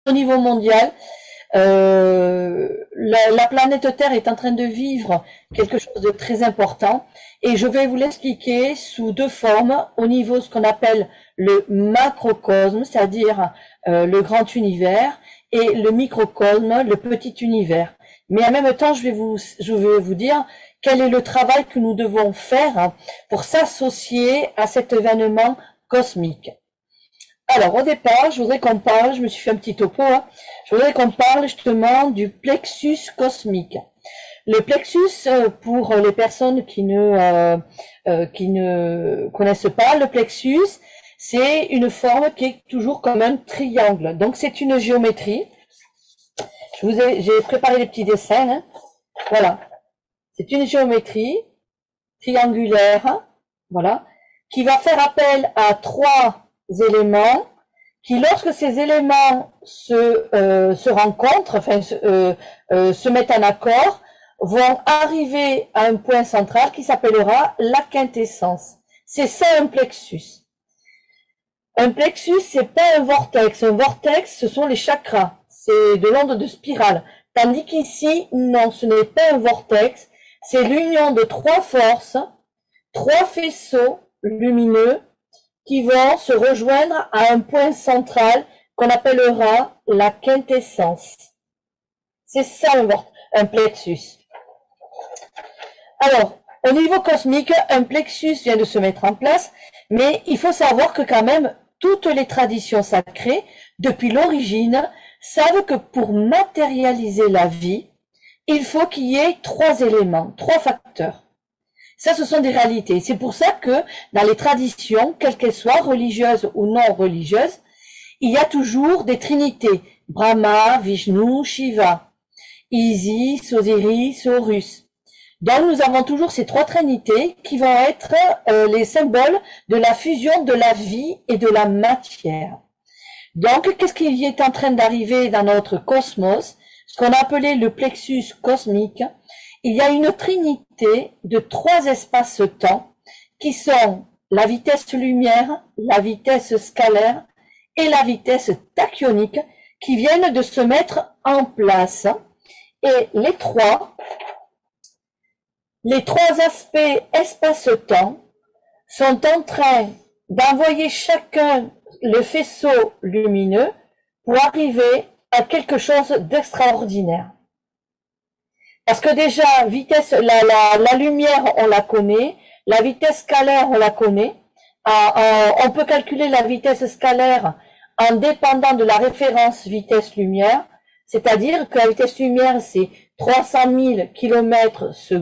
au niveau mondial, la planète Terre est en train de vivre quelque chose de très important et je vais vous l'expliquer sous deux formes, au niveau ce qu'on appelle le macrocosme, c'est-à-dire le grand univers, et le microcosme, le petit univers. Mais en même temps, je vais vous dire quel est le travail que nous devons faire pour s'associer à cet événement cosmique. Alors, au départ, je voudrais qu'on parle, je me suis fait un petit topo, je voudrais qu'on parle justement du plexus cosmique. Le plexus, pour les personnes qui ne connaissent pas, le plexus, c'est une forme qui est toujours comme un triangle. Donc, c'est une géométrie. J'ai préparé des petits dessins, hein. Voilà. C'est une géométrie triangulaire, voilà, qui va faire appel à trois éléments qui, lorsque ces éléments se rencontrent, enfin se mettent en accord, vont arriver à un point central qui s'appellera la quintessence. C'est ça un plexus. Un plexus, c'est pas un vortex. Un vortex, ce sont les chakras. C'est de l'onde de spirale. Tandis qu'ici, non, ce n'est pas un vortex. C'est l'union de trois forces, trois faisceaux lumineux qui vont se rejoindre à un point central qu'on appellera la quintessence. C'est ça un plexus. Alors, au niveau cosmique, un plexus vient de se mettre en place, mais il faut savoir que quand même, toutes les traditions sacrées, depuis l'origine, savent que pour matérialiser la vie, il faut qu'il y ait trois éléments, trois facteurs. Ça, ce sont des réalités. C'est pour ça que dans les traditions, quelles qu'elles soient, religieuses ou non religieuses, il y a toujours des trinités. Brahma, Vishnu, Shiva, Isis, Osiris, Horus. Donc, nous avons toujours ces trois trinités qui vont être les symboles de la fusion de la vie et de la matière. Donc, qu'est-ce qui est en train d'arriver dans notre cosmos? Ce qu'on a appelé le plexus cosmique. Il y a une trinité de trois espaces-temps qui sont la vitesse lumière, la vitesse scalaire et la vitesse tachyonique qui viennent de se mettre en place. Et les trois aspects espace-temps sont en train d'envoyer chacun le faisceau lumineux pour arriver à quelque chose d'extraordinaire. Parce que déjà, la lumière, on la connaît, la vitesse scalaire, on la connaît. On peut calculer la vitesse scalaire en dépendant de la référence vitesse-lumière, c'est-à-dire que la vitesse lumière, c'est 300 000 km/s.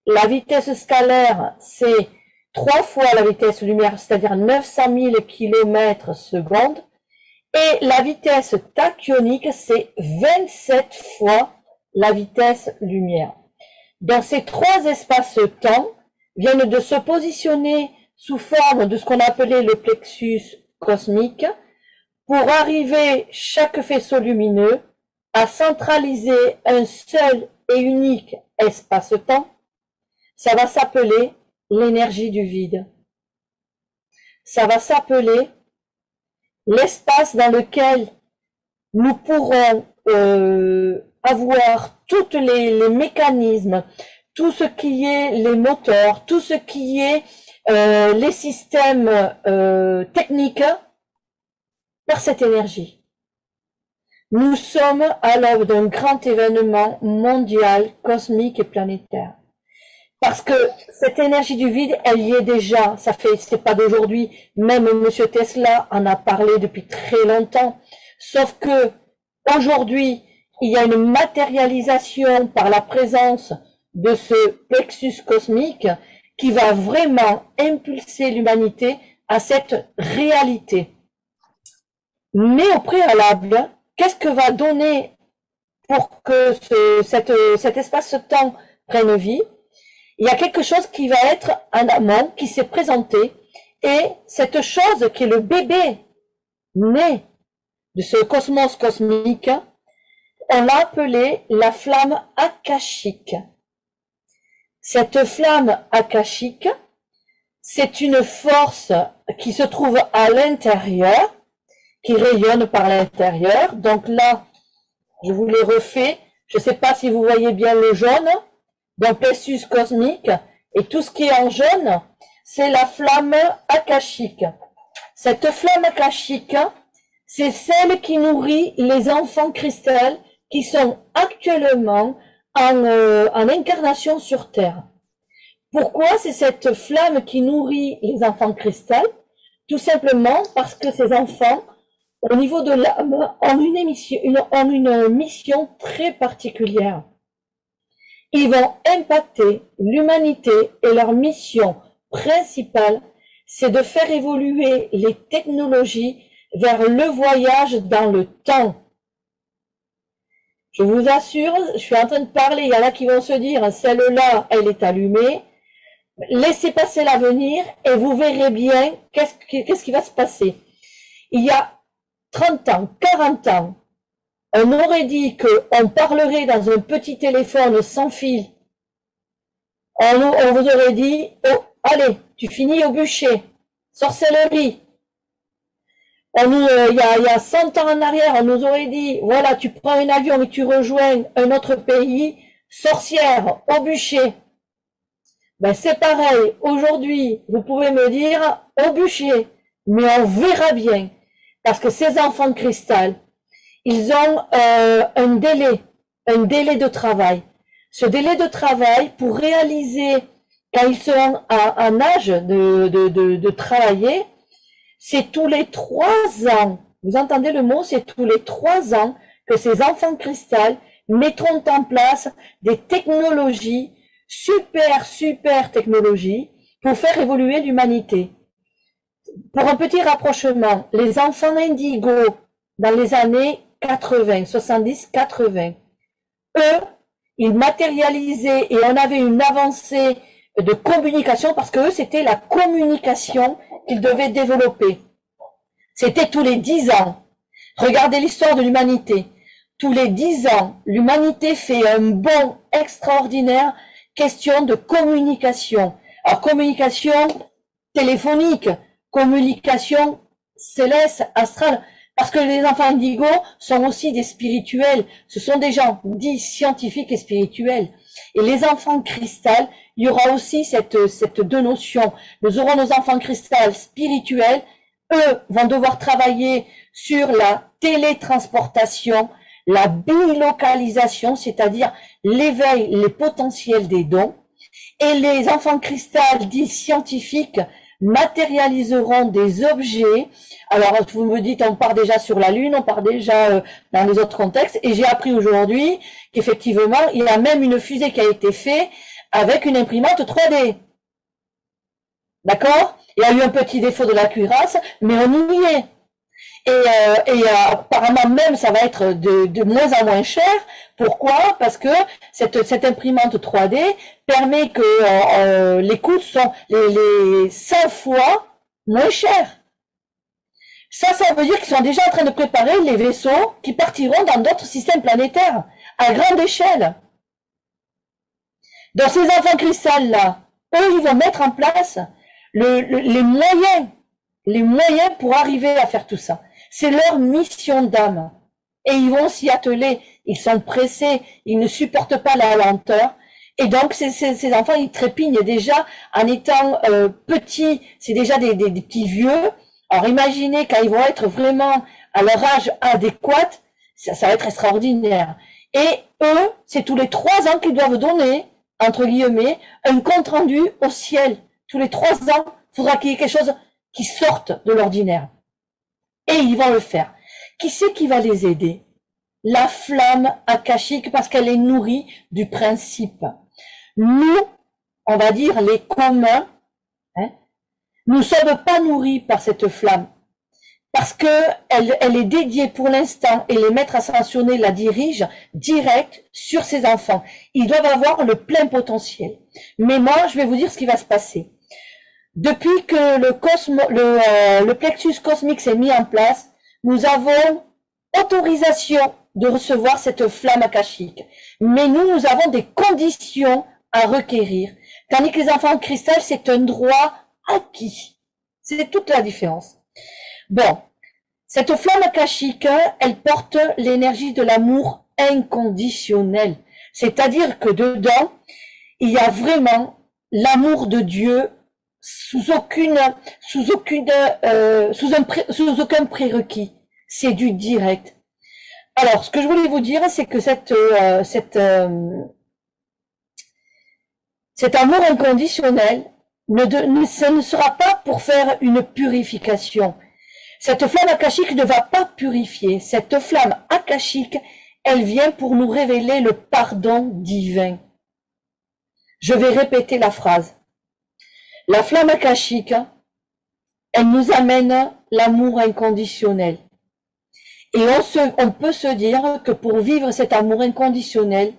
La vitesse scalaire, c'est 3 fois la vitesse lumière, c'est-à-dire 900 000 km/s. Et la vitesse tachyonique, c'est 27 fois la vitesse lumière. Donc ces trois espaces-temps viennent de se positionner sous forme de ce qu'on appelait le plexus cosmique pour arriver, chaque faisceau lumineux, à centraliser un seul et unique espace-temps. Ça va s'appeler l'énergie du vide. Ça va s'appeler l'espace dans lequel nous pourrons avoir tous les mécanismes, tout ce qui est les moteurs, tout ce qui est les systèmes techniques par cette énergie. Nous sommes à l'aube d'un grand événement mondial, cosmique et planétaire. Parce que cette énergie du vide, elle y est déjà. C'est pas d'aujourd'hui. Même Monsieur Tesla en a parlé depuis très longtemps. Sauf que aujourd'hui, il y a une matérialisation par la présence de ce plexus cosmique qui va vraiment impulser l'humanité à cette réalité. Mais au préalable, qu'est-ce que va donner pour que cet espace-temps prenne vie? Il y a quelque chose qui va être en amont, qui s'est présenté, et cette chose qui est le bébé né de ce cosmos cosmique, on l'a appelé la flamme akashique. Cette flamme akashique, c'est une force qui se trouve à l'intérieur qui rayonnent par l'intérieur. Donc là, je vous les refais. Je ne sais pas si vous voyez bien le jaune. Donc plexus cosmique. Et tout ce qui est en jaune, c'est la flamme akashique. Cette flamme akashique, c'est celle qui nourrit les enfants cristal qui sont actuellement en incarnation sur Terre. Pourquoi c'est cette flamme qui nourrit les enfants cristal? Tout simplement parce que ces enfants, au niveau de l'âme, ont une mission très particulière. Ils vont impacter l'humanité et leur mission principale, c'est de faire évoluer les technologies vers le voyage dans le temps. Je vous assure, je suis en train de parler, il y en a qui vont se dire, celle-là, elle est allumée. Laissez passer l'avenir et vous verrez bien qu'est-ce qui va se passer. Il y a 30 ans, 40 ans, on aurait dit qu'on parlerait dans un petit téléphone sans fil. On vous aurait dit, oh, allez, tu finis au bûcher, sorcellerie. Il y a 100 ans en arrière, on nous aurait dit, voilà, tu prends un avion et tu rejoins un autre pays, sorcière, au bûcher. Ben, c'est pareil. Aujourd'hui, vous pouvez me dire, au bûcher. Mais on verra bien. Parce que ces enfants de cristal, ils ont un délai de travail. Ce délai de travail, pour réaliser, quand ils sont en âge de travailler, c'est tous les 3 ans. Vous entendez le mot? C'est tous les 3 ans que ces enfants de cristal mettront en place des technologies, super technologies, pour faire évoluer l'humanité. Pour un petit rapprochement, les enfants indigos, dans les années 80, 70, 80, eux, ils matérialisaient et on avait une avancée de communication parce que eux, c'était la communication qu'ils devaient développer. C'était tous les 10 ans. Regardez l'histoire de l'humanité. Tous les 10 ans, l'humanité fait un bond extraordinaire, question de communication. Alors, communication téléphonique, communication céleste, astrale, parce que les enfants indigos sont aussi des spirituels. Ce sont des gens dits scientifiques et spirituels. Et les enfants cristal, il y aura aussi cette deux notions. Nous aurons nos enfants cristal spirituels. Eux vont devoir travailler sur la télétransportation, la bilocalisation, c'est-à-dire l'éveil, les potentiels des dons. Et les enfants cristal dits scientifiques matérialiseront des objets. Alors, vous me dites, on part déjà sur la Lune, on part déjà dans les autres contextes. Et j'ai appris aujourd'hui qu'effectivement, il y a même une fusée qui a été faite avec une imprimante 3D. D'accord? Il y a eu un petit défaut de la cuirasse, mais on y est. Et apparemment même, ça va être de moins en moins cher. Pourquoi? Parce que cette imprimante 3D permet que les coûts sont les 100 fois moins chers. Ça veut dire qu'ils sont déjà en train de préparer les vaisseaux qui partiront dans d'autres systèmes planétaires à grande échelle. Dans ces enfants cristal-là, eux, ils vont mettre en place les moyens pour arriver à faire tout ça. C'est leur mission d'âme. Et ils vont s'y atteler. Ils sont pressés. Ils ne supportent pas la lenteur. Et donc, ces enfants, ils trépignent déjà en étant petits. C'est déjà des petits vieux. Alors, imaginez quand ils vont être vraiment à leur âge adéquat, ça va être extraordinaire. Et eux, c'est tous les 3 ans qu'ils doivent donner, entre guillemets, un compte rendu au ciel. Tous les 3 ans, il faudra qu'il y ait quelque chose qui sorte de l'ordinaire. Et ils vont le faire. Qui c'est qui va les aider? La flamme akashique, parce qu'elle est nourrie du principe. Nous, on va dire les communs, nous ne sommes pas nourris par cette flamme. Parce que elle est dédiée pour l'instant et les maîtres ascensionnés la dirigent direct sur ces enfants. Ils doivent avoir le plein potentiel. Mais moi, je vais vous dire ce qui va se passer. Depuis que le plexus cosmique s'est mis en place, nous avons autorisation de recevoir cette flamme akashique. Mais nous avons des conditions à requérir. Tandis que les enfants en cristal, c'est un droit acquis. C'est toute la différence. Bon, Cette flamme akashique, elle porte l'énergie de l'amour inconditionnel. C'est-à-dire que dedans, il y a vraiment l'amour de Dieu sous aucun prérequis. C'est du direct. Alors, ce que je voulais vous dire, c'est que cet amour inconditionnel ce ne sera pas pour faire une purification. Cette flamme akashique ne va pas purifier. Cette flamme akashique, elle vient pour nous révéler le pardon divin. Je vais répéter la phrase. La flamme akashique, elle nous amène l'amour inconditionnel. Et on peut se dire que pour vivre cet amour inconditionnel,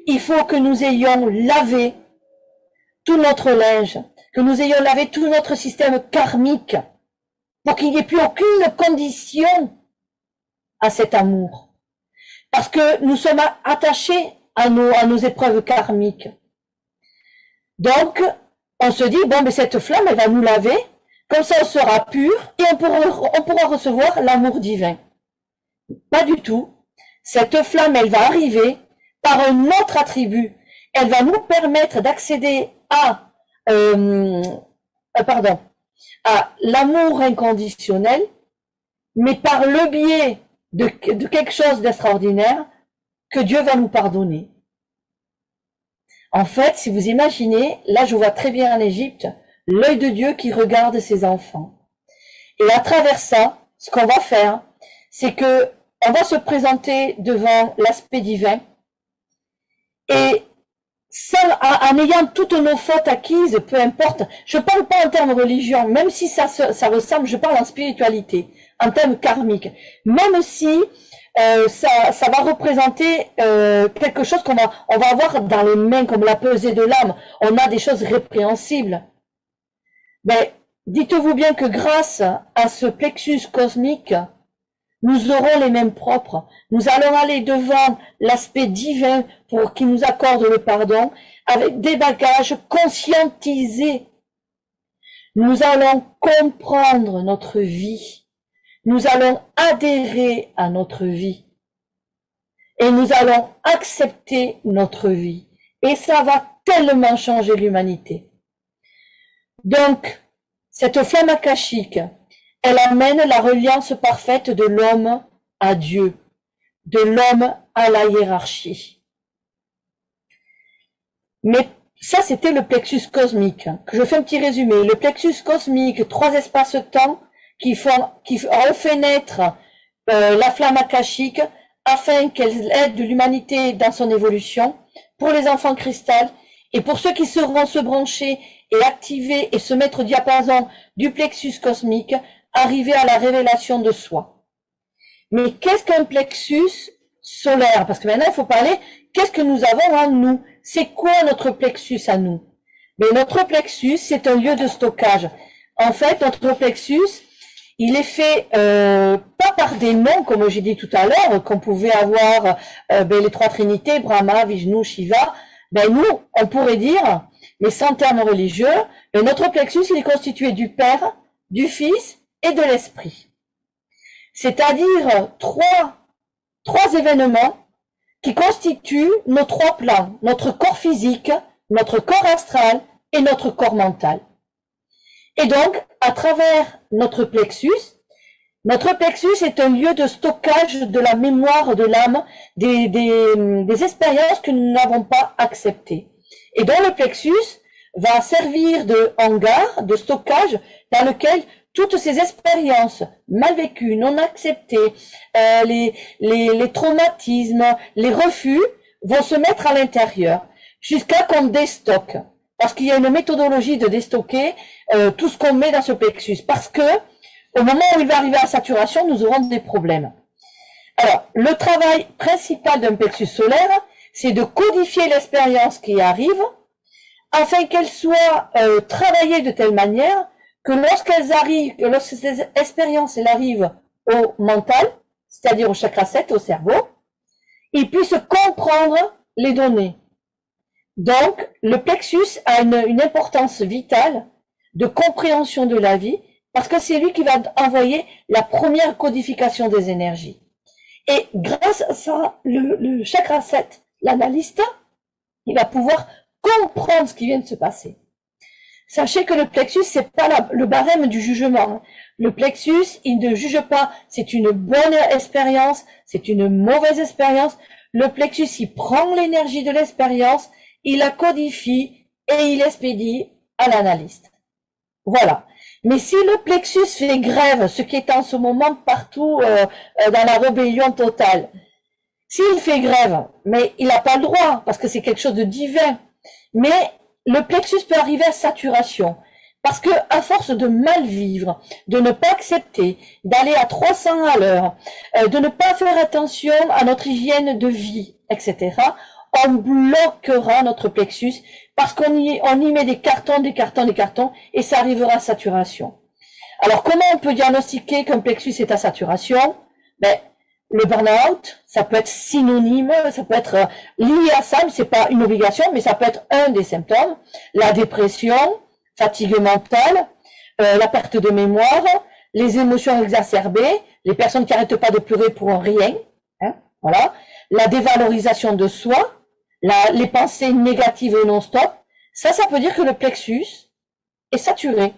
il faut que nous ayons lavé tout notre linge, que nous ayons lavé tout notre système karmique, pour qu'il n'y ait plus aucune condition à cet amour. Parce que nous sommes attachés à nos épreuves karmiques. Donc, on se dit, bon, mais cette flamme, elle va nous laver, comme ça on sera pur, et on pourra recevoir l'amour divin. Pas du tout. Cette flamme, elle va arriver par un autre attribut. Elle va nous permettre d'accéder à l'amour inconditionnel, mais par le biais de quelque chose d'extraordinaire que Dieu va nous pardonner. En fait, si vous imaginez, là je vois très bien en Égypte, l'œil de Dieu qui regarde ses enfants. Et à travers ça, ce qu'on va faire, c'est que on va se présenter devant l'aspect divin et en ayant toutes nos fautes acquises, peu importe, je parle pas en termes religion, même si ça ressemble, je parle en spiritualité, en termes karmiques, même si ça va représenter quelque chose on va avoir dans les mains, comme la pesée de l'âme, on a des choses répréhensibles. Ben, dites-vous bien que grâce à ce plexus cosmique, nous aurons les mêmes propres. Nous allons aller devant l'aspect divin pour qu'il nous accorde le pardon avec des bagages conscientisés. Nous allons comprendre notre vie. Nous allons adhérer à notre vie. Et nous allons accepter notre vie. Et ça va tellement changer l'humanité. Donc, cette flamme akashique, elle amène la reliance parfaite de l'homme à Dieu, de l'homme à la hiérarchie. Mais ça, c'était le plexus cosmique. Je fais un petit résumé. Le plexus cosmique, 3 espaces-temps qui ont fait naître la flamme akashique afin qu'elle aide l'humanité dans son évolution, pour les enfants cristal et pour ceux qui sauront se brancher et activer et se mettre au diapason du plexus cosmique, arriver à la révélation de soi. Mais qu'est-ce qu'un plexus solaire? Parce que maintenant, il faut parler, qu'est-ce que nous avons en nous? C'est quoi notre plexus à nous? Mais notre plexus, c'est un lieu de stockage. En fait, notre plexus, il est fait pas par des noms, comme j'ai dit tout à l'heure, qu'on pouvait avoir les 3 trinités, Brahma, Vishnu, Shiva. Ben nous, on pourrait dire, mais sans terme religieux, mais notre plexus, il est constitué du Père, du Fils et de l'Esprit. C'est-à-dire trois événements qui constituent nos 3 plans, notre corps physique, notre corps astral et notre corps mental. Et donc, à travers notre plexus est un lieu de stockage de la mémoire de l'âme, des expériences que nous n'avons pas acceptées. Et donc le plexus va servir de hangar, de stockage, dans lequel toutes ces expériences mal vécues, non acceptées, les traumatismes, les refus vont se mettre à l'intérieur jusqu'à qu'on déstocke. Parce qu'il y a une méthodologie de déstocker tout ce qu'on met dans ce plexus. Parce que au moment où il va arriver à saturation, nous aurons des problèmes. Alors, le travail principal d'un plexus solaire, c'est de codifier l'expérience qui arrive, afin qu'elle soit travaillée de telle manière que lorsque ces expériences arrivent au mental, c'est-à-dire au chakra 7, au cerveau, ils puissent comprendre les données. Donc, le plexus a une importance vitale de compréhension de la vie parce que c'est lui qui va envoyer la première codification des énergies. Et grâce à ça, le chakra 7, l'analyste, il va pouvoir comprendre ce qui vient de se passer. Sachez que le plexus, c'est pas le barème du jugement. Le plexus, il ne juge pas. C'est une bonne expérience, c'est une mauvaise expérience. Le plexus, il prend l'énergie de l'expérience, il la codifie et il expédie à l'analyste. Voilà. Mais si le plexus fait grève, ce qui est en ce moment partout dans la rébellion totale, s'il fait grève, mais il n'a pas le droit, parce que c'est quelque chose de divin, mais le plexus peut arriver à saturation, parce que à force de mal vivre, de ne pas accepter, d'aller à 300 à l'heure, de ne pas faire attention à notre hygiène de vie, etc., on bloquera notre plexus, parce qu'on y met des cartons, et ça arrivera à saturation. Alors, comment on peut diagnostiquer qu'un plexus est à saturation? Ben, le burn-out, ça peut être synonyme, ça peut être lié à ça, mais c'est pas une obligation, mais ça peut être un des symptômes. La dépression, fatigue mentale, la perte de mémoire, les émotions exacerbées, les personnes qui n'arrêtent pas de pleurer pour rien, hein, voilà, la dévalorisation de soi, les pensées négatives non-stop, ça peut dire que le plexus est saturé.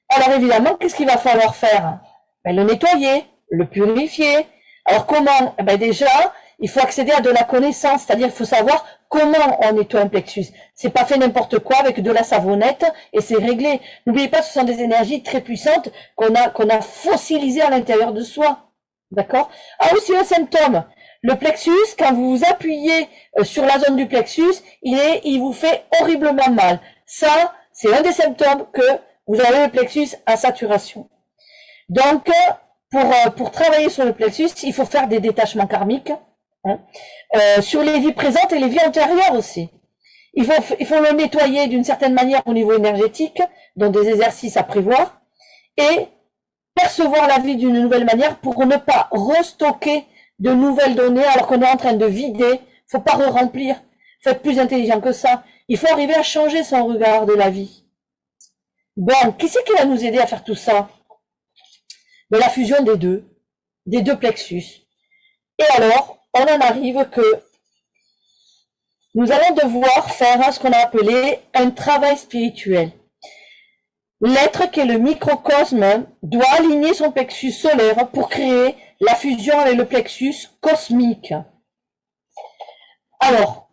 Alors évidemment, qu'est-ce qu'il va falloir faire? Ben, le nettoyer, le purifier. Alors comment? Ben déjà, il faut accéder à de la connaissance, c'est-à-dire il faut savoir comment on nettoie un plexus. C'est pas fait n'importe quoi avec de la savonnette et c'est réglé. N'oubliez pas, ce sont des énergies très puissantes qu'on a fossilisées à l'intérieur de soi. D'accord? Ah oui, c'est un symptôme. Le plexus, quand vous vous appuyez sur la zone du plexus, il vous fait horriblement mal. Ça, c'est un des symptômes que vous avez le plexus à saturation. Donc, pour travailler sur le plexus, il faut faire des détachements karmiques, hein, sur les vies présentes et les vies antérieures aussi. Il faut le nettoyer d'une certaine manière au niveau énergétique, donc des exercices à prévoir, et percevoir la vie d'une nouvelle manière pour ne pas restocker de nouvelles données alors qu'on est en train de vider. Faut pas re-remplir. Faut être plus intelligent que ça. Il faut arriver à changer son regard de la vie. Bon, qui c'est qui va nous aider à faire tout ça? De la fusion des deux plexus. Et alors, on en arrive que nous allons devoir faire ce qu'on a appelé un travail spirituel. L'être qui est le microcosme doit aligner son plexus solaire pour créer la fusion avec le plexus cosmique. Alors,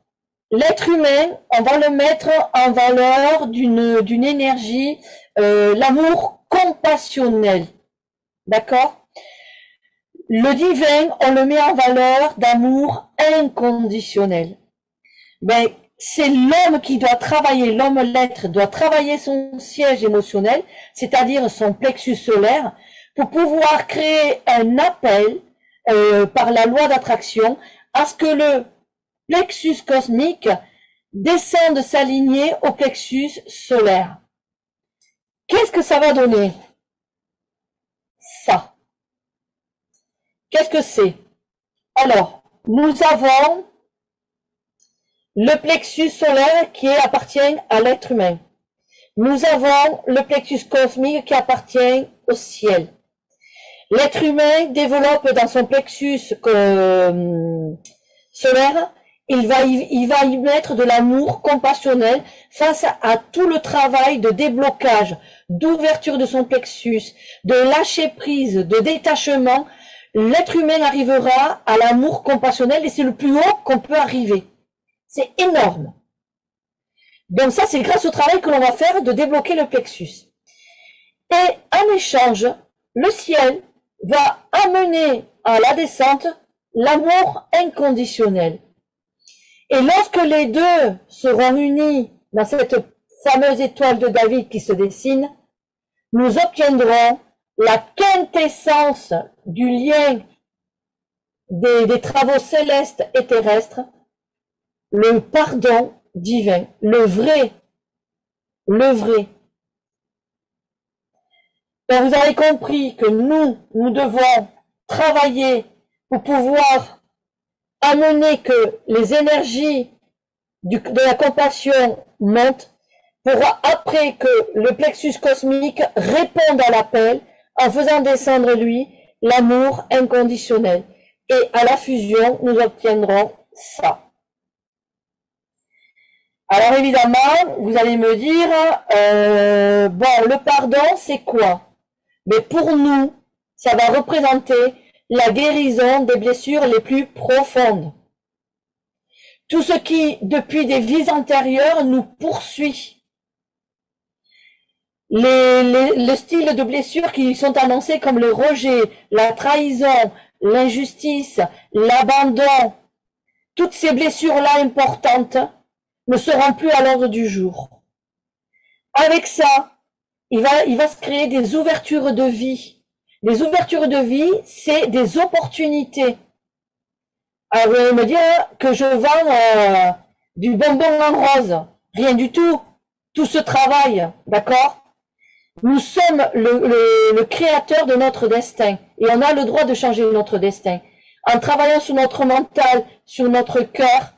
l'être humain, on va le mettre en valeur d'une énergie, l'amour compassionnel. D'accord? Le divin, on le met en valeur d'amour inconditionnel. Ben, c'est l'homme qui doit travailler, l'être doit travailler son siège émotionnel, c'est-à-dire son plexus solaire, pour pouvoir créer un appel par la loi d'attraction à ce que le plexus cosmique descende s'aligner au plexus solaire. Qu'est-ce que ça va donner? Ça. Qu'est-ce que c'est? Alors, nous avons le plexus solaire qui appartient à l'être humain. Nous avons le plexus cosmique qui appartient au ciel. L'être humain développe dans son plexus solaire, il va y mettre de l'amour compassionnel face à tout le travail de déblocage, d'ouverture de son plexus, de lâcher prise, de détachement. L'être humain arrivera à l'amour compassionnel et c'est le plus haut qu'on peut arriver. C'est énorme. Donc ça, c'est grâce au travail que l'on va faire de débloquer le plexus. Et en échange, le ciel va amener à la descente l'amour inconditionnel. Et lorsque les deux seront unis dans cette fameuse étoile de David qui se dessine, nous obtiendrons la quintessence du lien des travaux célestes et terrestres, le pardon divin, le vrai. Donc vous avez compris que nous devons travailler pour pouvoir amener que les énergies de la compassion montent, pour après que le plexus cosmique réponde à l'appel en faisant descendre lui l'amour inconditionnel. Et à la fusion, nous obtiendrons ça. Alors évidemment, vous allez me dire, bon, le pardon, c'est quoi? Mais pour nous, ça va représenter la guérison des blessures les plus profondes. Tout ce qui, depuis des vies antérieures, nous poursuit. Les styles de blessures qui sont annoncés comme le rejet, la trahison, l'injustice, l'abandon, toutes ces blessures-là importantes ne seront plus à l'ordre du jour. Avec ça, il va se créer des ouvertures de vie. Les ouvertures de vie, c'est des opportunités. Alors, vous allez me dire que je vends du bonbon en rose. Rien du tout. Tout ce travail, d'accord? Nous sommes le créateur de notre destin et on a le droit de changer notre destin. En travaillant sur notre mental, sur notre cœur,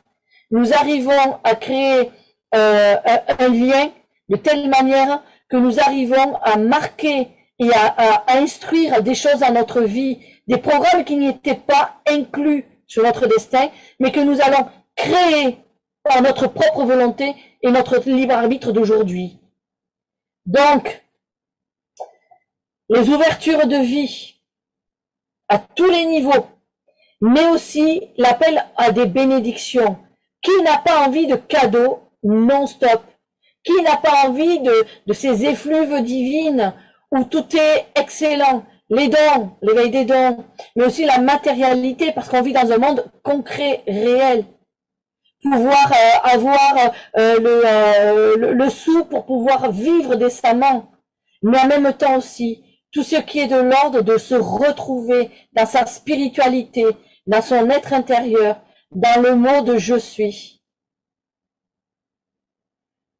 nous arrivons à créer un lien de telle manière que nous arrivons à marquer et à instruire des choses dans notre vie, des programmes qui n'étaient pas inclus sur notre destin, mais que nous allons créer par notre propre volonté et notre libre arbitre d'aujourd'hui. Donc, les ouvertures de vie à tous les niveaux, mais aussi l'appel à des bénédictions. Qui n'a pas envie de cadeaux non-stop? Qui n'a pas envie de ces effluves divines où tout est excellent? Les dons, l'éveil des dons, mais aussi la matérialité, parce qu'on vit dans un monde concret, réel. Pouvoir avoir le sou pour pouvoir vivre décemment, mais en même temps aussi, tout ce qui est de l'ordre de se retrouver dans sa spiritualité, dans son être intérieur, dans le mot de je suis.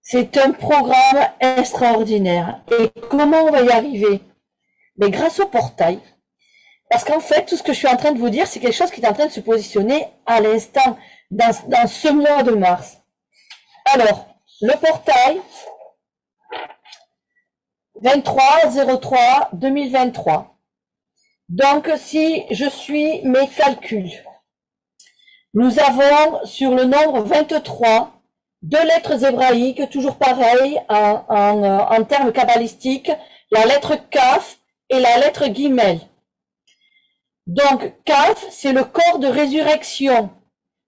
C'est un programme extraordinaire. Et comment on va y arriver? Mais grâce au portail. Parce qu'en fait, tout ce que je suis en train de vous dire, c'est quelque chose qui est en train de se positionner à l'instant, dans ce mois de mars. Alors, le portail, 23-03-2023. Donc, si je suis mes calculs, nous avons sur le nombre 23, deux lettres hébraïques, toujours pareil en termes kabbalistiques, la lettre Kaf et la lettre Gimel. Donc, Kaf, c'est le corps de résurrection,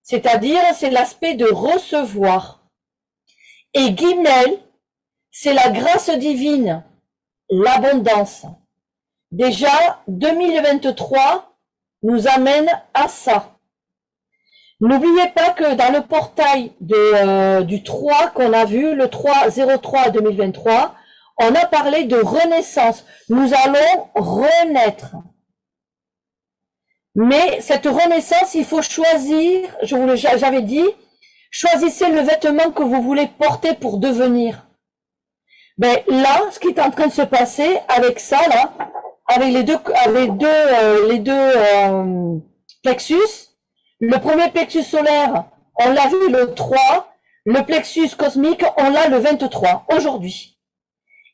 c'est-à-dire c'est l'aspect de recevoir. Et Gimel, c'est la grâce divine, l'abondance. Déjà, 2023 nous amène à ça. N'oubliez pas que dans le portail du 3 qu'on a vu, le 3-03-2023, on a parlé de renaissance. Nous allons renaître. Mais cette renaissance, il faut choisir, j'avais dit, choisissez le vêtement que vous voulez porter pour devenir. Ben là, ce qui est en train de se passer avec ça, là, avec les deux plexus, le premier plexus solaire, on l'a vu le 3, le plexus cosmique, on l'a le 23, aujourd'hui.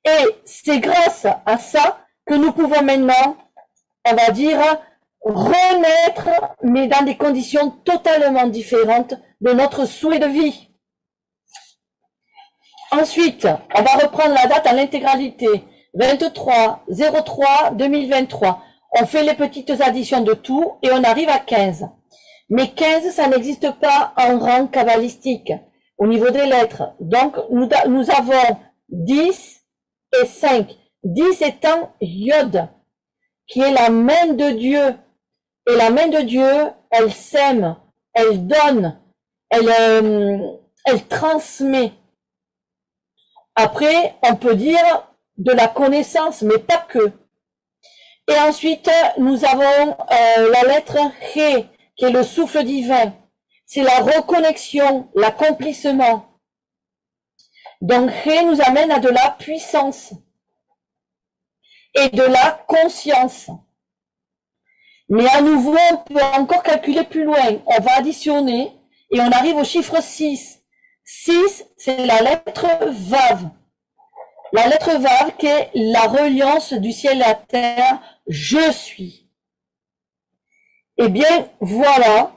Et c'est grâce à ça que nous pouvons maintenant, on va dire, renaître, mais dans des conditions totalement différentes de notre souhait de vie. Ensuite, on va reprendre la date à l'intégralité, 23-03-2023. On fait les petites additions de tout et on arrive à 15. Mais 15, ça n'existe pas en rang kabbalistique, au niveau des lettres. Donc, nous avons 10 et 5. 10 étant Yod, qui est la main de Dieu. Et la main de Dieu, elle sème, elle donne, elle transmet. Après, on peut dire de la connaissance, mais pas que. Et ensuite, nous avons la lettre He, qui est le souffle divin. C'est la reconnexion, l'accomplissement. Donc, He nous amène à de la puissance et de la conscience. Mais à nouveau, on peut encore calculer plus loin. On va additionner et on arrive au chiffre 6. 6, c'est la lettre Vav. La lettre Vav qui est la reliance du ciel à la terre, je suis. Eh bien, voilà,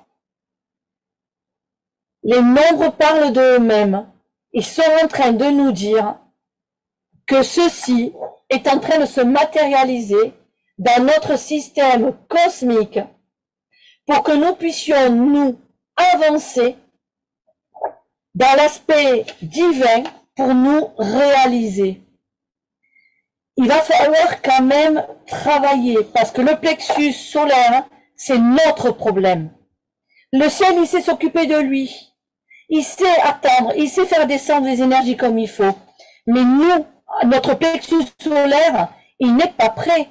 les nombres parlent d'eux-mêmes. Ils sont en train de nous dire que ceci est en train de se matérialiser dans notre système cosmique pour que nous puissions nous avancer dans l'aspect divin pour nous réaliser. Il va falloir quand même travailler parce que le plexus solaire, c'est notre problème. Le ciel, il sait s'occuper de lui. Il sait attendre, il sait faire descendre les énergies comme il faut. Mais nous, notre plexus solaire, il n'est pas prêt.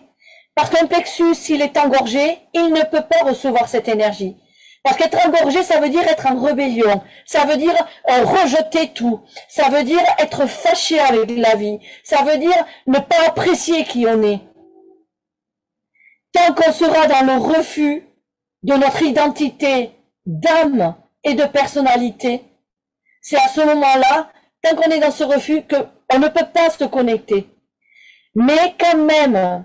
Parce qu'un plexus, s'il est engorgé, il ne peut pas recevoir cette énergie. Parce qu'être engorgé, ça veut dire être en rébellion. Ça veut dire rejeter tout. Ça veut dire être fâché avec la vie. Ça veut dire ne pas apprécier qui on est. Tant qu'on sera dans le refus de notre identité d'âme et de personnalité, c'est à ce moment-là, tant qu'on est dans ce refus, qu'on ne peut pas se connecter. Mais quand même,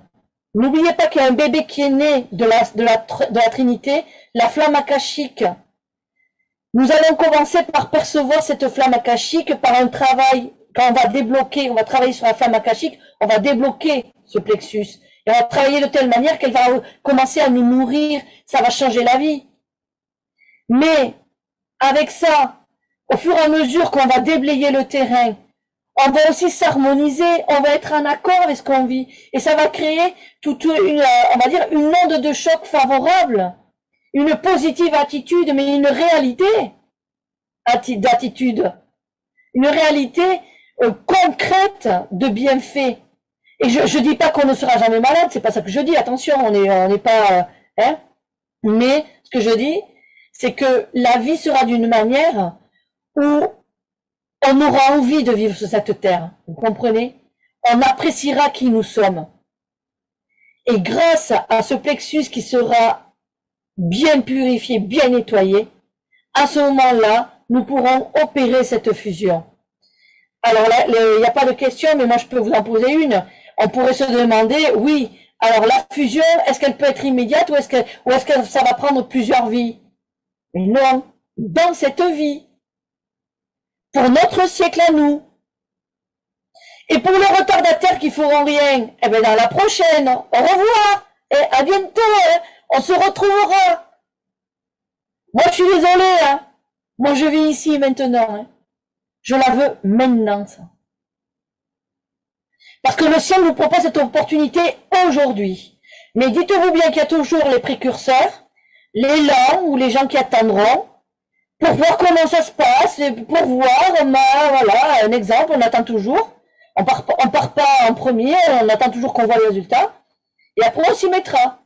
n'oubliez pas qu'il y a un bébé qui est né de la Trinité, la flamme akashique. Nous allons commencer par percevoir cette flamme akashique par un travail. Quand on va débloquer, on va travailler sur la flamme akashique, on va débloquer ce plexus. Et on va travailler de telle manière qu'elle va commencer à nous nourrir, ça va changer la vie. Mais avec ça, au fur et à mesure qu'on va déblayer le terrain, on va aussi s'harmoniser, on va être en accord avec ce qu'on vit. Et ça va créer toute une, on va dire, une onde de choc favorable. Une positive attitude, mais une réalité d'attitude. Une réalité concrète de bienfaits. Et je dis pas qu'on ne sera jamais malade, c'est pas ça que je dis, attention, on n'est pas, hein. Mais ce que je dis, c'est que la vie sera d'une manière où on aura envie de vivre sur cette terre. Vous comprenez? On appréciera qui nous sommes. Et grâce à ce plexus qui sera bien purifié, bien nettoyé, à ce moment-là, nous pourrons opérer cette fusion. Alors là, il n'y a pas de question, mais moi je peux vous en poser une. On pourrait se demander, oui, alors la fusion, est-ce qu'elle peut être immédiate ou est-ce que ça va prendre plusieurs vies? Mais non, dans cette vie, pour notre siècle à nous. Et pour les retardataires qui feront rien, eh bien dans la prochaine, au revoir, et à bientôt, hein, on se retrouvera. Moi je suis désolée, hein. Moi je vis ici maintenant, hein. Je la veux maintenant, ça. Parce que le ciel nous propose cette opportunité aujourd'hui. Mais dites-vous bien qu'il y a toujours les précurseurs, les lents ou les gens qui attendront, pour voir comment ça se passe, pour voir, voilà, un exemple, on attend toujours. On part pas en premier, on attend toujours qu'on voit le résultat. Et après, on s'y mettra.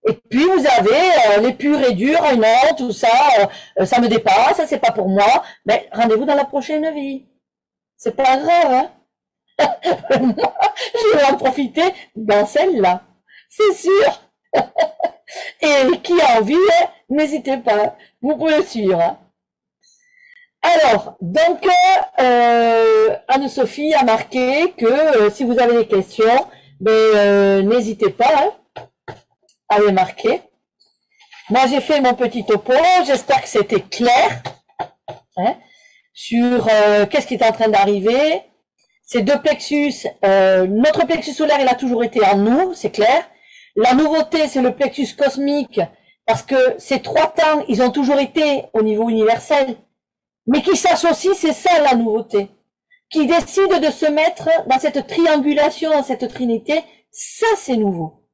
Et puis, vous avez les purs et durs, non, tout ça, ça me dépasse, ça c'est pas pour moi. Mais rendez-vous dans la prochaine vie. C'est pas grave, hein. Moi, je vais en profiter dans celle-là. C'est sûr. Et qui a envie, n'hésitez pas. Vous pouvez suivre. Hein. Alors, donc, Anne-Sophie a marqué que si vous avez des questions, n'hésitez pas hein, à les marquer. Moi, j'ai fait mon petit topo. J'espère que c'était clair hein, sur qu'est-ce qui est en train d'arriver. Ces deux plexus, notre plexus solaire, il a toujours été en nous, c'est clair. La nouveauté, c'est le plexus cosmique, parce que ces trois temps, ils ont toujours été au niveau universel. Mais qui s'associent, c'est ça la nouveauté. Qui décident de se mettre dans cette triangulation, dans cette trinité, ça c'est nouveau.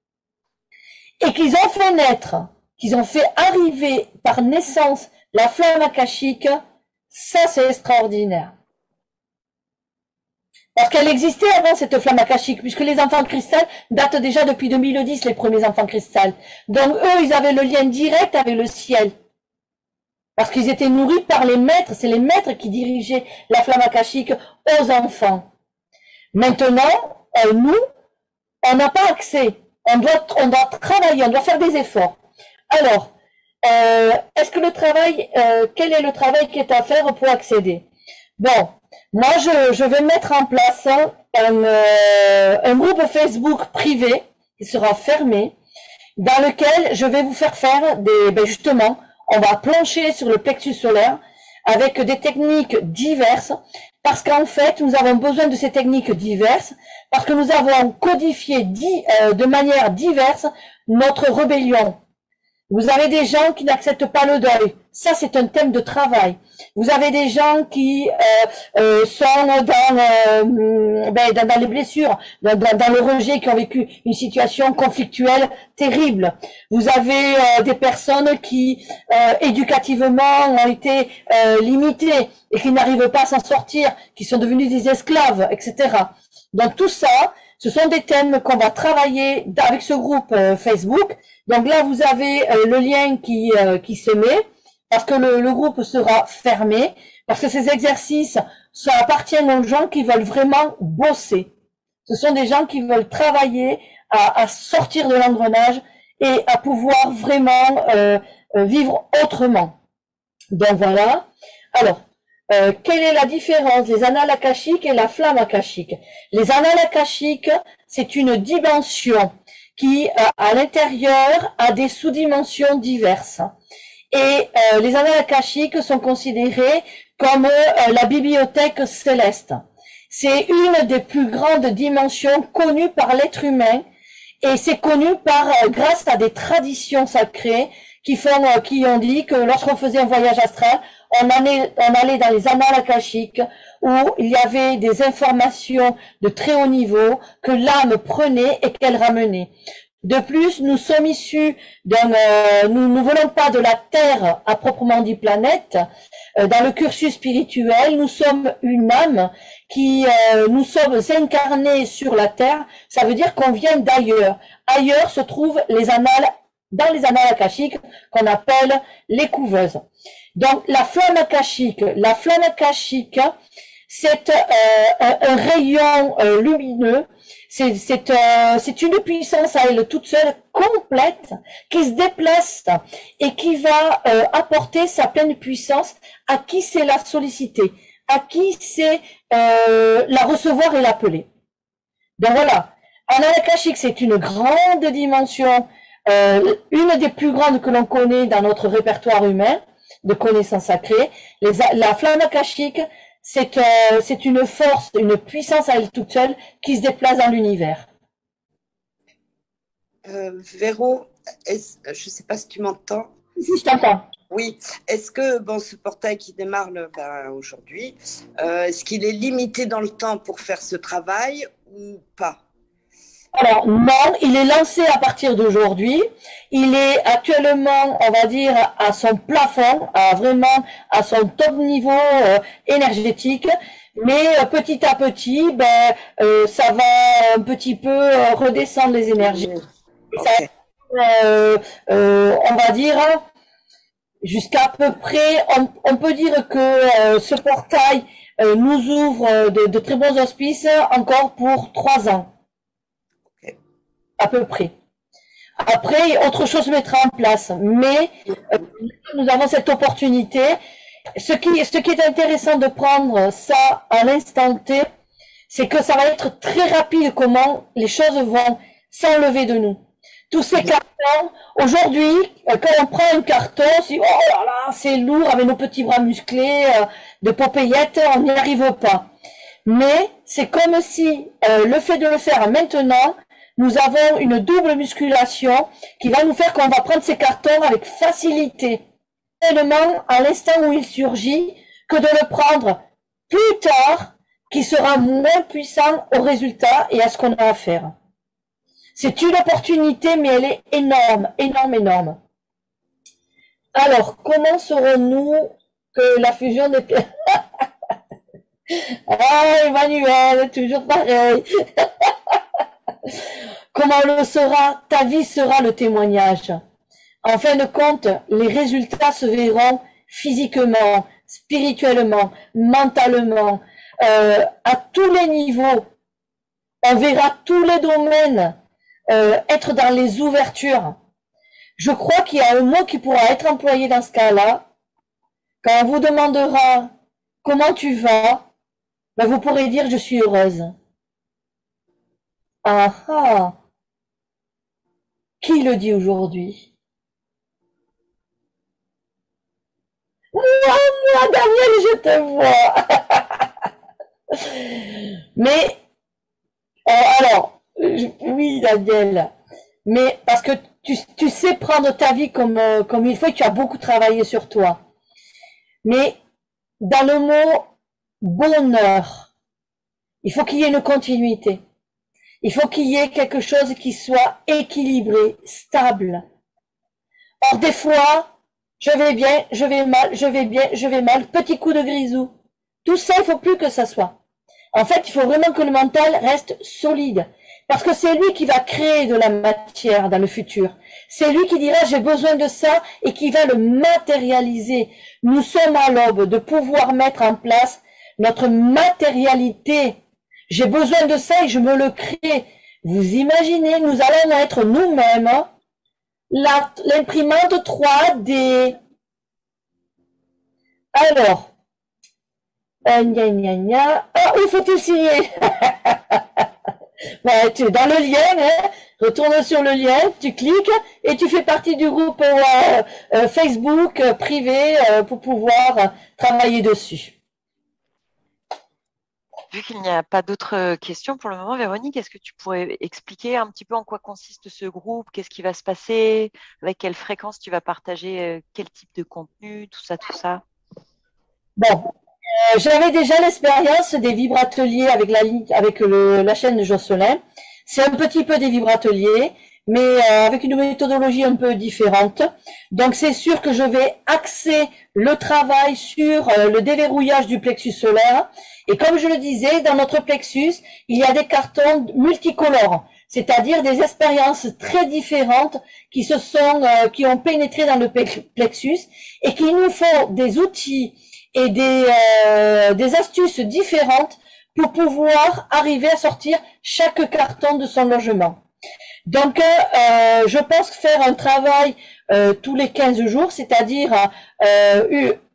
Et qu'ils ont fait naître, qu'ils ont fait arriver par naissance la flamme akashique, ça c'est extraordinaire. Parce qu'elle existait avant cette flamme akashique, puisque les enfants de cristal datent déjà depuis 2010, les premiers enfants de cristal. Donc eux, ils avaient le lien direct avec le ciel. Parce qu'ils étaient nourris par les maîtres, c'est les maîtres qui dirigeaient la flamme akashique aux enfants. Maintenant, nous, on n'a pas accès. On doit travailler, on doit faire des efforts. Alors, est-ce que le travail, quel est le travail qui est à faire pour accéder? Bon, moi, je vais mettre en place un groupe Facebook privé qui sera fermé, dans lequel je vais vous faire faire justement, on va plancher sur le plexus solaire avec des techniques diverses, parce qu'en fait, nous avons besoin de ces techniques diverses, parce que nous avons codifié de manière diverse notre rébellion. Vous avez des gens qui n'acceptent pas le deuil. Ça, c'est un thème de travail. Vous avez des gens qui sont dans les blessures, dans le rejet, qui ont vécu une situation conflictuelle terrible. Vous avez des personnes qui, éducativement, ont été limitées et qui n'arrivent pas à s'en sortir, qui sont devenus des esclaves, etc. Donc tout ça, ce sont des thèmes qu'on va travailler avec ce groupe Facebook. Donc là, vous avez le lien qui se met, parce que le groupe sera fermé, parce que ces exercices, ça appartient aux gens qui veulent vraiment bosser. Ce sont des gens qui veulent travailler à sortir de l'engrenage et à pouvoir vraiment vivre autrement. Donc voilà. Alors, quelle est la différence des annales akashiques et la flamme akashique? Les annales akashiques, c'est une dimension qui, à l'intérieur, a des sous-dimensions diverses. Et les annales akashiques sont considérées comme la bibliothèque céleste. C'est une des plus grandes dimensions connues par l'être humain, et c'est connu grâce à des traditions sacrées qui ont dit que lorsqu'on faisait un voyage astral, on allait dans les annales akashiques où il y avait des informations de très haut niveau que l'âme prenait et qu'elle ramenait. De plus, nous sommes issus nous ne venons pas de la Terre à proprement dit planète. Dans le cursus spirituel, nous sommes une âme nous sommes incarnés sur la Terre. Ça veut dire qu'on vient d'ailleurs. Ailleurs se trouvent dans les annales akashiques qu'on appelle les couveuses. Donc la flamme akashique, c'est un rayon lumineux. C'est une puissance à elle toute seule, complète, qui se déplace et qui va apporter sa pleine puissance à qui sait la solliciter, à qui sait la recevoir et l'appeler. Donc voilà, annales akashique, c'est une grande dimension, une des plus grandes que l'on connaît dans notre répertoire humain de connaissances sacrées. La flamme akashique, c'est une force, une puissance à elle toute seule qui se déplace dans l'univers. Véro, je ne sais pas si tu m'entends. Si, je t'entends. Oui. Est-ce que ce portail qui démarre aujourd'hui, est-ce qu'il est limité dans le temps pour faire ce travail ou pas? Alors non, il est lancé à partir d'aujourd'hui. Il est actuellement, on va dire, à son plafond, à son top niveau énergétique. Mais petit à petit, ça va un petit peu redescendre les énergies. Okay. On va dire jusqu'à peu près, on peut dire que ce portail nous ouvre de très bons auspices encore pour 3 ans. À peu près. Après, autre chose se mettra en place. Mais nous avons cette opportunité. Ce qui est intéressant de prendre ça à l'instant T, c'est que ça va être très rapide comment les choses vont s'enlever de nous. Tous ces cartons, aujourd'hui, quand on prend un carton, on se dit, oh là là, c'est lourd, avec nos petits bras musclés, de paupillettes, on n'y arrive pas. Mais c'est comme si le fait de le faire maintenant, nous avons une double musculation qui va nous faire qu'on va prendre ces cartons avec facilité, tellement à l'instant où il surgit, que de le prendre plus tard, qui sera moins puissant au résultat et à ce qu'on a à faire. C'est une opportunité, mais elle est énorme, énorme, énorme. Alors, comment saurons-nous que la fusion des... Ah, Emmanuel, toujours pareil. Comment on le saura? Ta vie sera le témoignage. En fin de compte, les résultats se verront physiquement, spirituellement, mentalement, à tous les niveaux. On verra tous les domaines être dans les ouvertures. Je crois qu'il y a un mot qui pourra être employé dans ce cas-là. Quand on vous demandera comment tu vas? Ben, vous pourrez dire je suis heureuse. Ah ah, qui le dit aujourd'hui? Moi, Daniel, je te vois. Mais, alors, oui, Daniel, mais parce que tu sais prendre ta vie comme il faut et tu as beaucoup travaillé sur toi. Mais dans le mot bonheur, il faut qu'il y ait une continuité. Il faut qu'il y ait quelque chose qui soit équilibré, stable. Or, des fois, je vais bien, je vais mal, je vais bien, je vais mal, petit coup de grisou. Tout ça, il faut plus que ça soit. En fait, il faut vraiment que le mental reste solide. Parce que c'est lui qui va créer de la matière dans le futur. C'est lui qui dira j'ai besoin de ça et qui va le matérialiser. Nous sommes à l'aube de pouvoir mettre en place notre matérialité. J'ai besoin de ça et je me le crée. Vous imaginez, nous allons être nous-mêmes hein, l'imprimante 3D. Alors, gna gna gna. Ah, où faut-il signer? Ouais, tu es dans le lien, hein, retourne sur le lien, tu cliques et tu fais partie du groupe Facebook privé pour pouvoir travailler dessus. Vu qu'il n'y a pas d'autres questions pour le moment, Véronique, est-ce que tu pourrais expliquer un petit peu en quoi consiste ce groupe? Qu'est-ce qui va se passer? Avec quelle fréquence tu vas partager quel type de contenu? Tout ça, tout ça. Bon, j'avais déjà l'expérience des vibrateliers avec la chaîne de Jocelyn. C'est un petit peu des vibrateliers, mais avec une méthodologie un peu différente. Donc c'est sûr que je vais axer le travail sur le déverrouillage du plexus solaire. Et comme je le disais, dans notre plexus, il y a des cartons multicolores, c'est-à-dire des expériences très différentes qui ont pénétré dans le plexus et qui nous font des outils et des astuces différentes pour pouvoir arriver à sortir chaque carton de son logement. Donc, je pense faire un travail tous les 15 jours, c'est-à-dire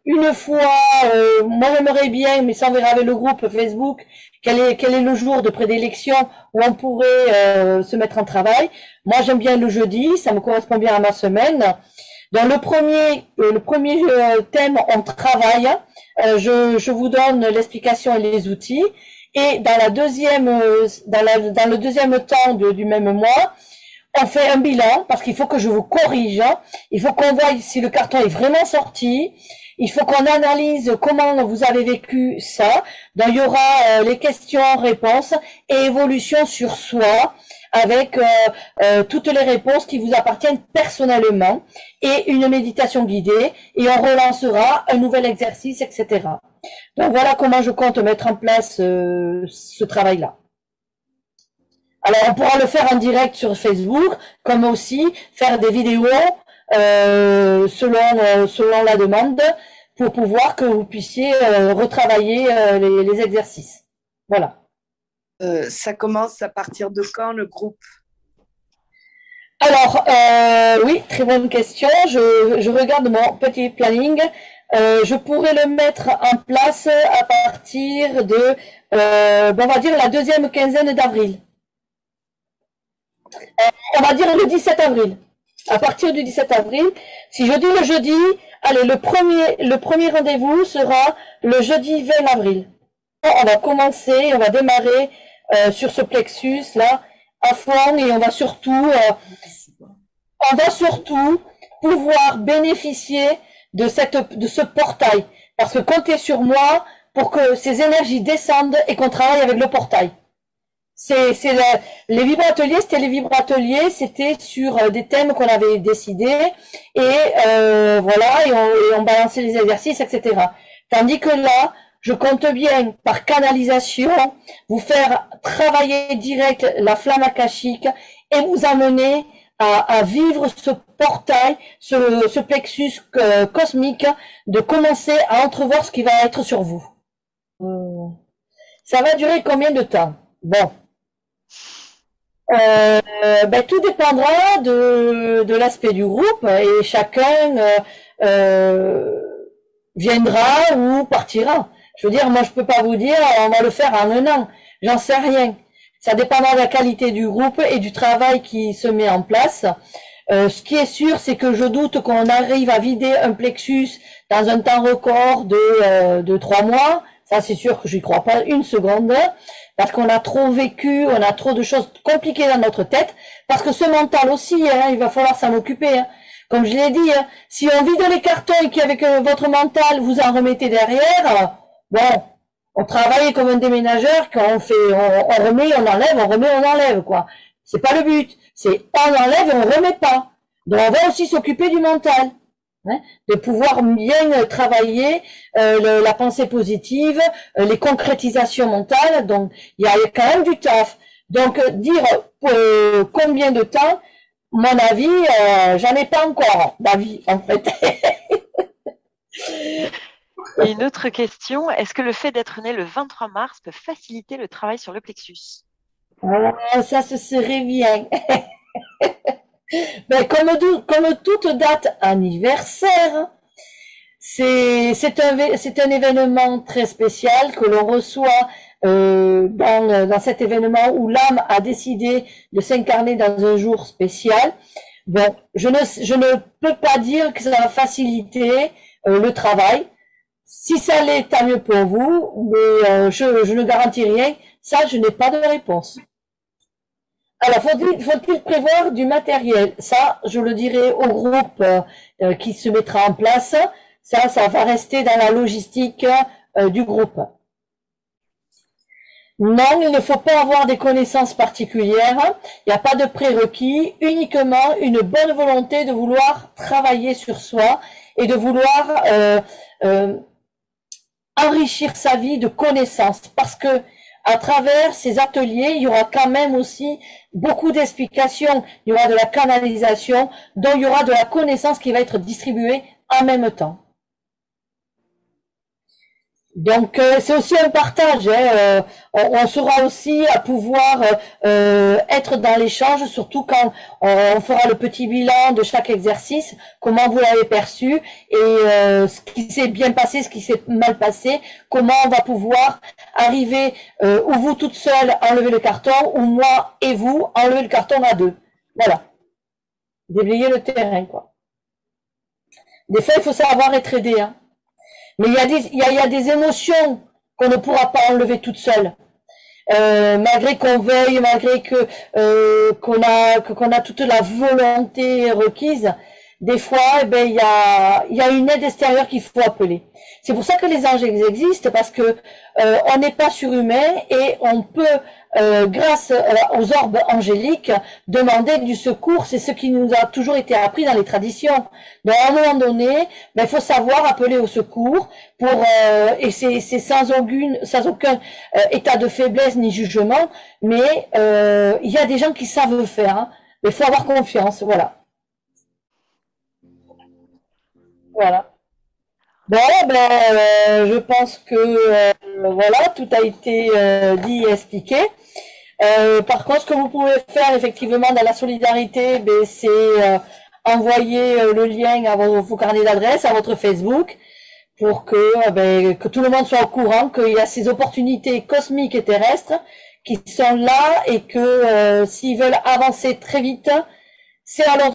une fois, moi j'aimerais bien, mais ça on verra avec le groupe Facebook, quel est le jour de prédilection où on pourrait se mettre en travail. Moi j'aime bien le jeudi, ça me correspond bien à ma semaine. Dans le premier thème, on travaille. Je vous donne l'explication et les outils. Et dans le deuxième temps du même mois, on fait un bilan parce qu'il faut que je vous corrige. Il faut qu'on voie si le carton est vraiment sorti. Il faut qu'on analyse comment vous avez vécu ça. Donc, il y aura les questions-réponses et évolution sur soi avec toutes les réponses qui vous appartiennent personnellement et une méditation guidée et on relancera un nouvel exercice, etc. Donc voilà comment je compte mettre en place ce travail-là. Alors on pourra le faire en direct sur Facebook, comme aussi faire des vidéos selon la demande pour pouvoir que vous puissiez retravailler les exercices. Voilà. Ça commence à partir de quand le groupe? Alors, oui, très bonne question. Je regarde mon petit planning. Je pourrais le mettre en place à partir de, on va dire la deuxième quinzaine d'avril. On va dire le 17 avril. À partir du 17 avril, si je dis le jeudi, allez, le premier rendez-vous sera le jeudi 20 avril. On va commencer, on va démarrer sur ce plexus là à fond et on va surtout pouvoir bénéficier de ce portail parce que comptez sur moi pour que ces énergies descendent et qu'on travaille avec le portail. Les vibrateliers, c'était sur des thèmes qu'on avait décidés et voilà, et on balançait les exercices, etc. Tandis que là, je compte bien, par canalisation, vous faire travailler direct la flamme akashique et vous amener à vivre ce portail, ce plexus cosmique, de commencer à entrevoir ce qui va être sur vous. Ça va durer combien de temps? Bon. Tout dépendra de l'aspect du groupe et chacun viendra ou partira. Je veux dire, moi, je peux pas vous dire, on va le faire en un an. J'en sais rien. Ça dépendra de la qualité du groupe et du travail qui se met en place. Ce qui est sûr, c'est que je doute qu'on arrive à vider un plexus dans un temps record de 3 mois. Ça, c'est sûr que je n'y crois pas une seconde, parce qu'on a trop vécu, on a trop de choses compliquées dans notre tête, parce que ce mental aussi, hein, il va falloir s'en occuper. Hein. Comme je l'ai dit, hein, si on vide les cartons et qu'avec votre mental, vous en remettez derrière, bon, on travaille comme un déménageur, quand on fait, on remet, on enlève, on remet, on enlève, quoi. C'est pas le but. C'est on enlève et on remet pas. Donc on va aussi s'occuper du mental, hein, de pouvoir bien travailler la pensée positive, les concrétisations mentales. Donc il y a quand même du taf. Donc dire combien de temps, mon avis, j'en ai pas encore d'avis en fait. Et une autre question, est-ce que le fait d'être né le 23 mars peut faciliter le travail sur le plexus? Ça se serait bien. Ben, comme toute date anniversaire, c'est un événement très spécial que l'on reçoit dans cet événement où l'âme a décidé de s'incarner dans un jour spécial. Bon, je ne peux pas dire que ça va faciliter le travail. Si ça l'est, tant mieux pour vous, mais je ne garantis rien. Ça, je n'ai pas de réponse. Alors, faut-il prévoir du matériel? Ça, je le dirai au groupe qui se mettra en place. Ça va rester dans la logistique du groupe. Non, il ne faut pas avoir des connaissances particulières. Il n'y a pas de prérequis, uniquement une bonne volonté de vouloir travailler sur soi et de vouloir enrichir sa vie de connaissances. Parce que à travers ces ateliers, il y aura quand même aussi beaucoup d'explications, il y aura de la canalisation, donc il y aura de la connaissance qui va être distribuée en même temps. Donc c'est aussi un partage, hein. On sera aussi à pouvoir être dans l'échange, surtout quand on fera le petit bilan de chaque exercice, comment vous l'avez perçu et ce qui s'est bien passé, ce qui s'est mal passé, comment on va pouvoir arriver ou vous toute seule enlever le carton ou moi et vous enlever le carton à deux. Voilà, déblayer le terrain quoi. Des fois il faut savoir être aidé, hein. Mais il y a des émotions qu'on ne pourra pas enlever toute seule. Malgré qu'on veuille, malgré que qu'on a toute la volonté requise, des fois, eh ben il y a une aide extérieure qu'il faut appeler. C'est pour ça que les anges existent, parce que on n'est pas surhumain et on peut, grâce aux orbes angéliques, demander du secours. C'est ce qui nous a toujours été appris dans les traditions. Donc à un moment donné, ben, il faut savoir appeler au secours pour et c'est sans aucun état de faiblesse ni jugement, mais il y a des gens qui savent le faire, hein, mais il faut avoir confiance, voilà. Voilà. Bon, ben, je pense que voilà, tout a été dit et expliqué. Par contre, ce que vous pouvez faire effectivement dans la solidarité, ben, c'est envoyer le lien à vos carnets d'adresse, à votre Facebook, pour que tout le monde soit au courant qu'il y a ces opportunités cosmiques et terrestres qui sont là et que s'ils veulent avancer très vite, c'est à leur